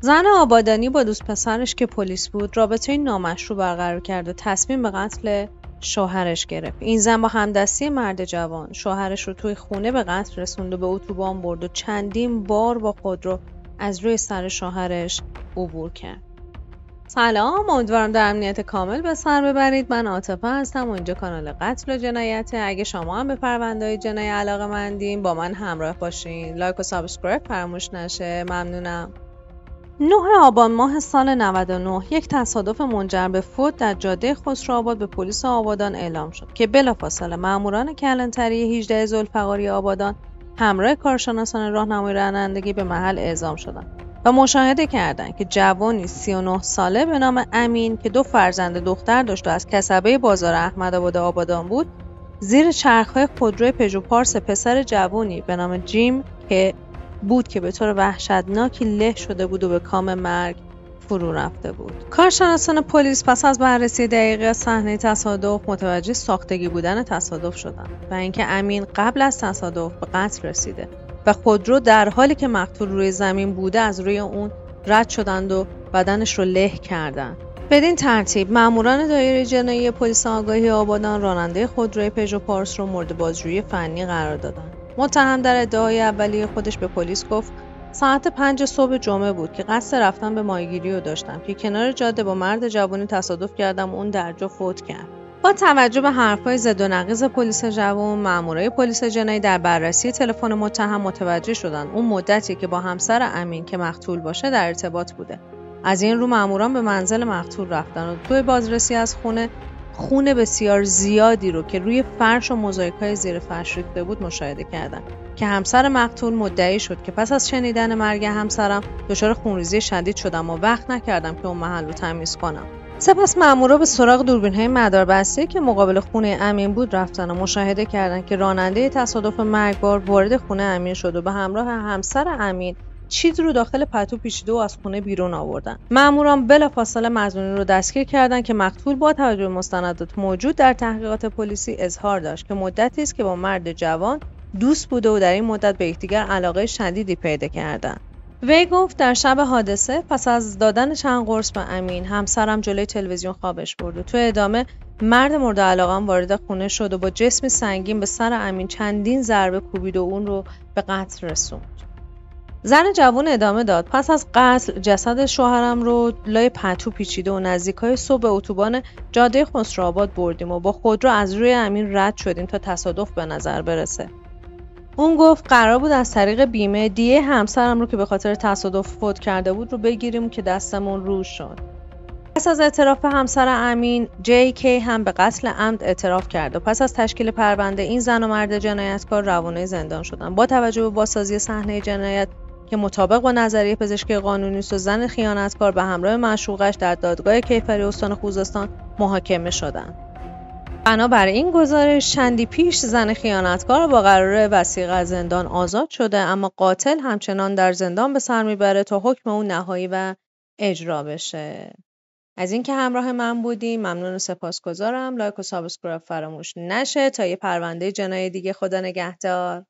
زن آبادانی با دوست پسرش که پلیس بود رابطه نامشروع برقرار کرد و تصمیم به قتل شوهرش گرفت. این زن با همدستی مرد جوان شوهرش رو توی خونه به قتل رسوند و به اتوبان برد و چندین بار با خودرو از روی سر شوهرش عبور کرد. سلام، امیدوارم در امنیت کامل به سر ببرید. من عاطفه هستم و اینجا کانال قتل و جنایته. اگه شما هم به پرونده‌های جنایی علاقه‌مندین با من همراه باشین. لایک و سابسکرایب فراموش نشه. ممنونم. 9 آبان ماه سال 99 یک تصادف منجر به فوت در جاده خسروآباد به پلیس آبادان اعلام شد که بلافاصله ماموران کلانتری 18 ذوالفقاری آبادان همراه کارشناسان راهنمای رانندگی به محل اعزام شدند و مشاهده کردند که جوانی 39 ساله به نام امین که 2 فرزند دختر داشت و از کسبه بازار احمدآباد آبادان بود، زیر چرخهای خودروی پژو پارس پسر جوانی به نام جیم که به طور وحشتناکی له شده بود و به کام مرگ فرو رفته بود. کارشناسان پلیس پس از بررسی دقیق صحنه تصادف متوجه ساختگی بودن تصادف شدند و اینکه امین قبل از تصادف به قتل رسیده و خودرو در حالی که مقتول روی زمین بوده از روی اون رد شدند و بدنش رو له کردند. بدین ترتیب ماموران دایره جنایی پلیس آگاهی آبادان راننده خودروی پژو پارس رو مورد بازجویی فنی قرار دادند. متهم در ادعای اولیه خودش به پلیس گفت ساعت 5 صبح جمعه بود که قصد رفتن به ماهیگیری رو داشتم که کنار جاده با مرد جوانی تصادف کردم و اون در جا فوت کرد. با توجه به حرفهای ضد و نقیض پلیس جوان، مامورای پلیس جنایی در بررسی تلفن متهم متوجه شدن اون مدتی که با همسر امین که مقتول باشه در ارتباط بوده. از این رو ماموران به منزل مقتول رفتن و توی بازرسی از خون بسیار زیادی رو که روی فرش و موزاییک‌های زیر فرش ریخته بود مشاهده کردند که همسر مقتول مدعی شد که پس از شنیدن مرگ همسرم دچار خونریزی شدید شدم و وقت نکردم که اون محل رو تمیز کنم. سپس مامورا به سراغ دوربین‌های مداربسته که مقابل خونه امین بود رفتن و مشاهده کردند که راننده تصادف مرگبار وارد خونه امین شد و به همراه همسر امین چیز رو داخل پتو پیچیده و از خونه بیرون آوردن. ماموران بلافاصله مظنونی رو دستگیر کردند که مقتول با توجه به مستندات موجود در تحقیقات پلیسی اظهار داشت که مدتی است که با مرد جوان دوست بوده و در این مدت به یکدیگر علاقه شدیدی پیدا کردند. وی گفت در شب حادثه پس از دادن چند قرص به امین همسرم جلوی تلویزیون خوابش برد و تو ادامه مرد مورد علاقه‌ام وارد خونه شد و با جسمی سنگین به سر امین چندین ضربه کوبید و اون رو به قتل رسوند. زن جوان ادامه داد پس از قتل جسد شوهرم رو لای پتو پیچیده و نزدیکای صبح اتوبان جاده خسروآباد بردیم و با خودرو از روی امین رد شدیم تا تصادف به نظر برسه. اون گفت قرار بود از طریق بیمه دیه همسرم رو که به خاطر تصادف فوت کرده بود رو بگیریم که دستمون روش شد. پس از اعتراف همسر امین، جی کی هم به قتل عمد اعتراف کرد و پس از تشکیل پرونده این زن و مرد جنایتکار روانه زندان شدند. با توجه به بازسازی صحنه جنایت که مطابق با نظریه پزشکی قانونی است و زن خیانتکار به همراه معشوقش در دادگاه کیفری استان خوزستان محاکمه شدند. بنابراین گزارش چندی پیش زن خیانتکار با قرار وثیقه از زندان آزاد شده، اما قاتل همچنان در زندان به سر میبره تا حکم اون نهایی و اجرا بشه. از اینکه همراه من بودیم ممنون و سپاسگزارم. لایک و سابسکرایب فراموش نشه تا یه پرونده جنایی دیگه. خدا نگهدار.